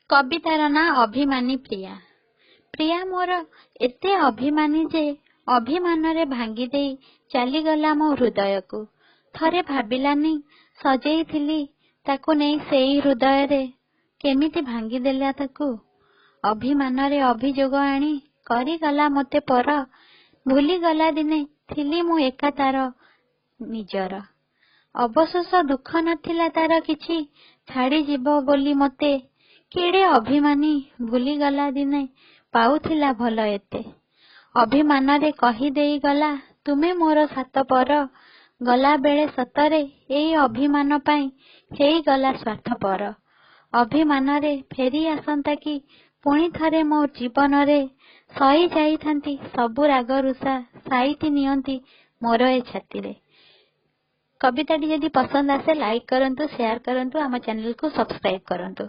कवितार ना अभिमानी प्रिया। प्रिया मोर एते अभिमानी जे अभिमान रे भांगी दे चलीगला मो हृदय को। थरे भाबिलानी सजेई थिली ताकू नहीं सेई हृदय रे केमिति भांगी देला ताकू। अभिमान रे अभियोग आनी करी गला मते पर भूली गला दिने थिली मु एका तार निजर। अवशोष दुख नथिला तार किछि छाड़ी जीव बोली मते केड़े अभिमानी भूली गला दिने पाउथिला भल एते। अभिमान रे कही देई गला तुमे मोर सात पर गला बेले सतरे एई अभिमान पाई हेई गला स्वार्थपर। अभिमान रे फेरी आसंता कि पुणी थरे मो जीवन रे सही जाई थांती सबु राग रुषा साइती नियंती मोर ए छाती रे। कविताटी यदि पसंद आसे लाइक करंतु, शेयर करंतु, आम चैनल को सब्सक्राइब करंतु।